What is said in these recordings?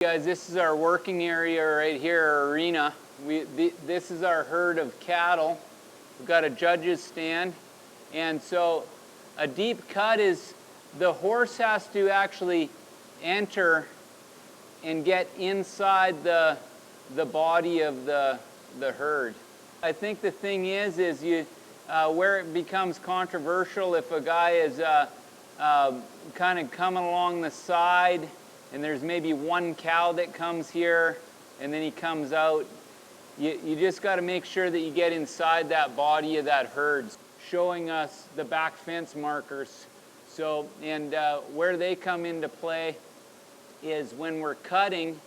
Guys, this is our working area right here, our arena. This is our herd of cattle. We've got a judge's stand. And so a deep cut is the horse has to actually enter and get inside the body of the herd. I think the thing is you where it becomes controversial if a guy is kind of coming along the side and there's maybe one cow that comes here and then he comes out. You just got to make sure that you get inside that body of that herd. Showing us the back fence markers. So, and where they come into play is when we're cutting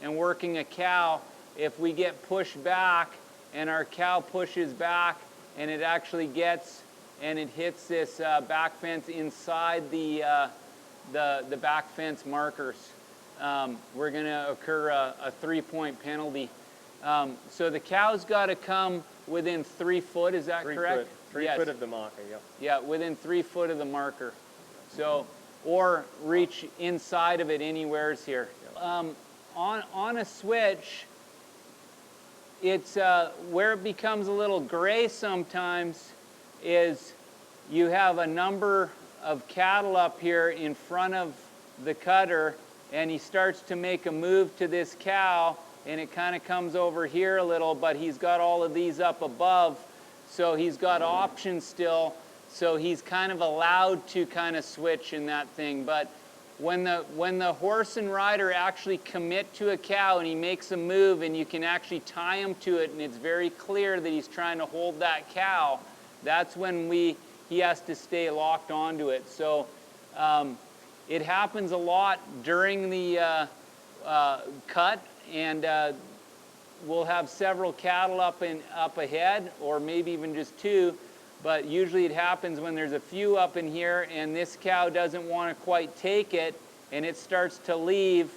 and working a cow, if we get pushed back and our cow pushes back and it actually gets and it hits this back fence inside the back fence markers, we're going to occur a 3-point penalty. So the cow's got to come within 3 foot, is that correct? 3 foot of the marker, yeah. Yeah, within 3 foot of the marker. So, or reach inside of it anywheres here. On a switch, it's where it becomes a little gray sometimes is you have a number of cattle up here in front of the cutter, and he starts to make a move to this cow, and it kind of comes over here a little, but he's got all of these up above, so he's got options still, so he's kind of allowed to kind of switch in that thing. But when the horse and rider actually commit to a cow and he makes a move and you can actually tie him to it and it's very clear that he's trying to hold that cow, that's when he has to stay locked onto it. So it happens a lot during the cut, and we'll have several cattle up ahead, or maybe even just two, but usually it happens when there's a few up in here and this cow doesn't want to quite take it and it starts to leave,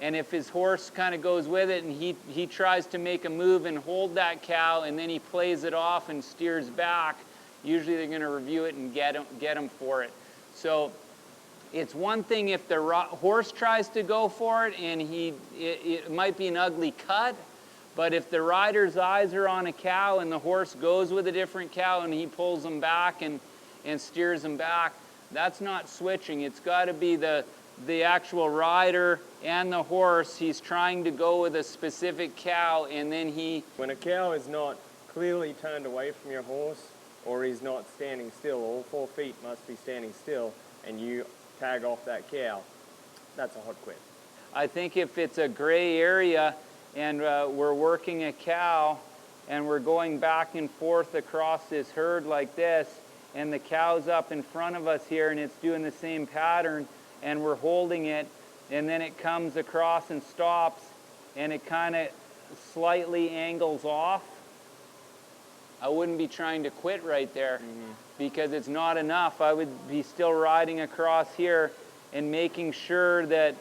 and if his horse kind of goes with it and he tries to make a move and hold that cow and then he plays it off and steers back, usually they're going to review it and get him for it. So it's one thing if the horse tries to go for it and it might be an ugly cut, but if the rider's eyes are on a cow and the horse goes with a different cow and he pulls them back and steers them back, that's not switching. It's got to be the actual rider and the horse. He's trying to go with a specific cow, and then when a cow is not clearly turned away from your horse, or he's not standing still, all 4 feet must be standing still, and you tag off that cow, that's a hot quit. I think if it's a gray area and we're working a cow and we're going back and forth across this herd like this, and the cow's up in front of us here and it's doing the same pattern and we're holding it, and then it comes across and stops and it kind of slightly angles off, I wouldn't be trying to quit right there, because it's not enough. I would be still riding across here and making sure that